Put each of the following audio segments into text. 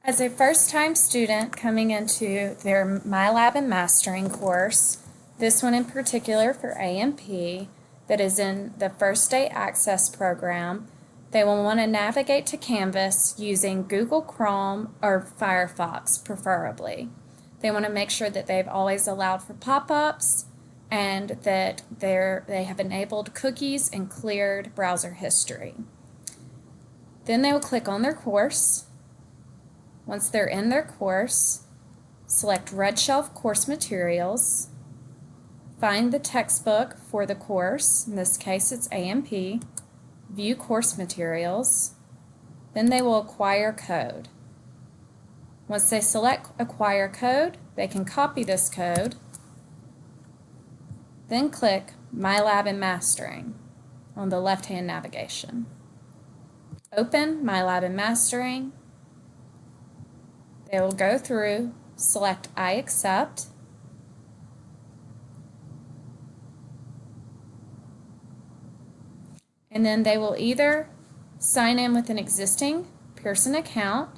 As a first-time student coming into their MyLab and Mastering course, this one in particular for A&P that is in the First Day Access program, they will want to navigate to Canvas using Google Chrome or Firefox preferably. They want to make sure that they've always allowed for pop-ups and that they have enabled cookies and cleared browser history. Then they will click on their course. Once they're in their course, select Red Shelf Course Materials, find the textbook for the course, in this case it's A&P, view course materials, then they will acquire code. Once they select acquire code, they can copy this code, then click MyLab and Mastering on the left-hand navigation. Open MyLab and Mastering. They will go through, select I accept, and then they will either sign in with an existing Pearson account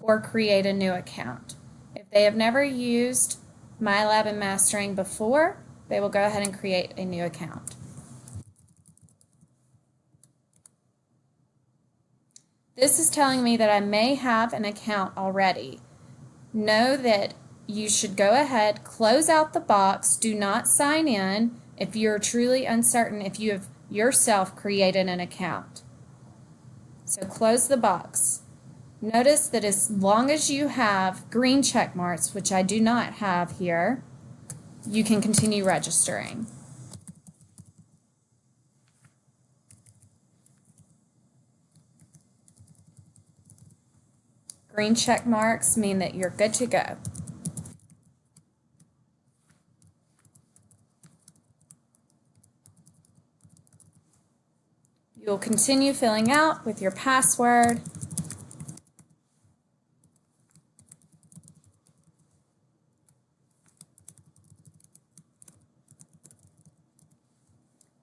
or create a new account. If they have never used MyLab and Mastering before, they will go ahead and create a new account. This is telling me that I may have an account already. Know that you should go ahead, close out the box, do not sign in if you're truly uncertain if you have yourself created an account. So close the box. Notice that as long as you have green check marks, which I do not have here, you can continue registering. Green check marks mean that you're good to go. You will continue filling out with your password.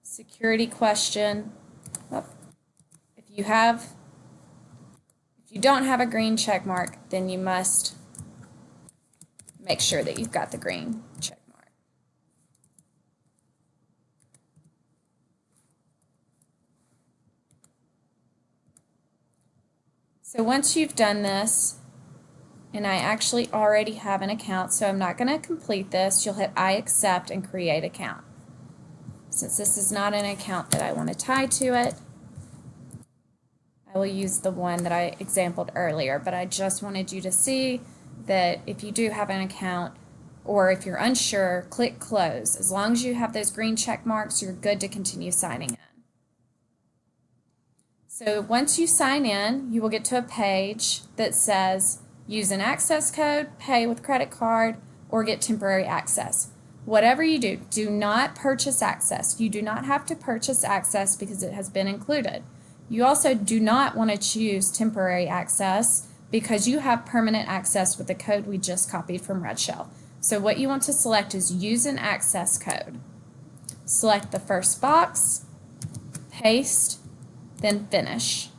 Security question. If you don't have a green check mark, then you must make sure that you've got the green check mark. So once you've done this, and I actually already have an account, so I'm not going to complete this, you'll hit I accept and create account. Since this is not an account that I want to tie to it, I will use the one that I exampled earlier, but I just wanted you to see that if you do have an account or if you're unsure, click close. As long as you have those green check marks, you're good to continue signing in. So once you sign in, you will get to a page that says use an access code, pay with credit card, or get temporary access. Whatever you do, do not purchase access. You do not have to purchase access because it has been included. You also do not want to choose temporary access because you have permanent access with the code we just copied from Red Shell. So what you want to select is use an access code. Select the first box, paste, then finish.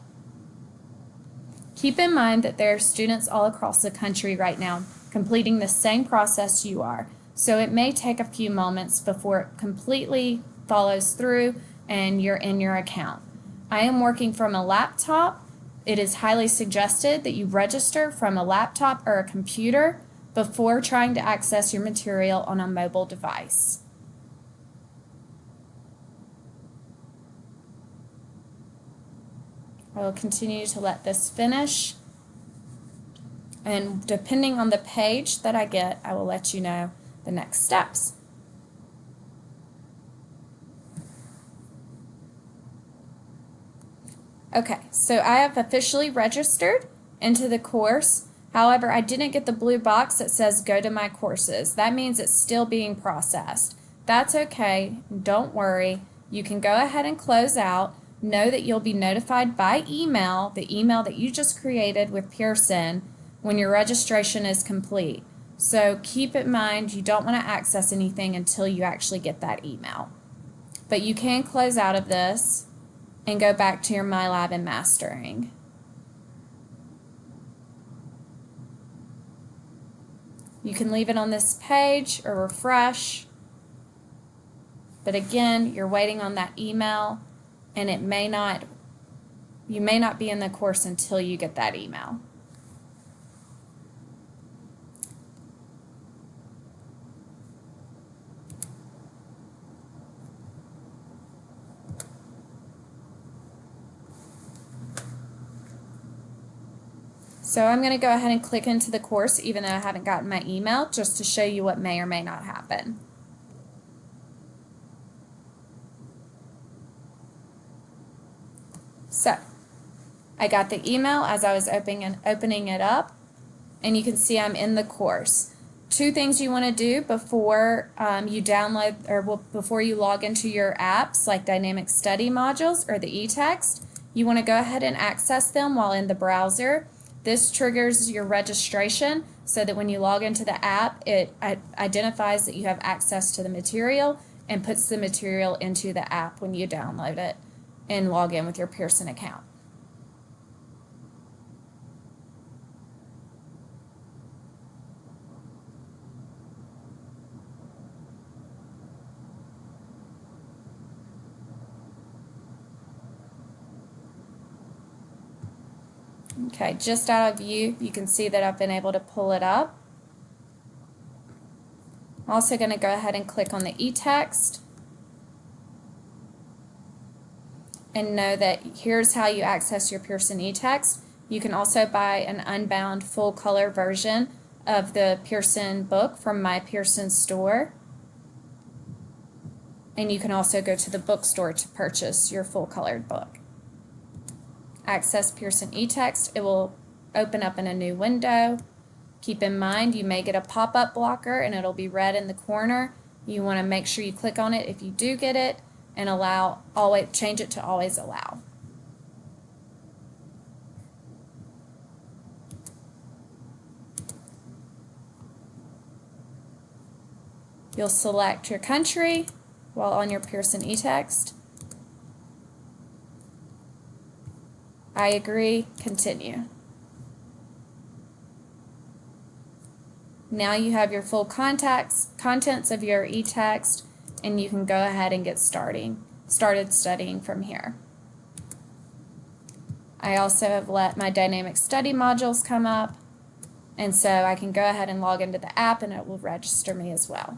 Keep in mind that there are students all across the country right now completing the same process you are. So it may take a few moments before it completely follows through and you're in your account. I am working from a laptop. It is highly suggested that you register from a laptop or a computer before trying to access your material on a mobile device. I will continue to let this finish, and depending on the page that I get, I will let you know the next steps. Okay, so I have officially registered into the course. However, I didn't get the blue box that says go to my courses. That means it's still being processed. That's okay, don't worry. You can go ahead and close out. Know that you'll be notified by email, the email that you just created with Pearson, when your registration is complete. So keep in mind you don't want to access anything until you actually get that email. But you can close out of this and go back to your MyLab and Mastering. You can leave it on this page or refresh, but again, you're waiting on that email, and you may not be in the course until you get that email. So I'm going to go ahead and click into the course even though I haven't gotten my email, just to show you what may or may not happen. So I got the email as I was opening it up, and you can see I'm in the course. Two things you want to do before you download or before you log into your apps like Dynamic Study modules or the eText. You want to go ahead and access them while in the browser. This triggers your registration so that when you log into the app, it identifies that you have access to the material and puts the material into the app when you download it and log in with your Pearson account. Okay, just out of view, you can see that I've been able to pull it up. I'm also going to go ahead and click on the eText and know that here's how you access your Pearson eText. You can also buy an unbound full color version of the Pearson book from My Pearson store. And you can also go to the bookstore to purchase your full colored book. Access Pearson eText. It will open up in a new window. Keep in mind you may get a pop-up blocker and it'll be red in the corner. You want to make sure you click on it if you do get it and change it to always allow. You'll select your country while on your Pearson eText. I agree, continue. Now you have your full contents of your eText, and you can go ahead and get started studying from here. I also have let my Dynamic Study modules come up, and so I can go ahead and log into the app and it will register me as well.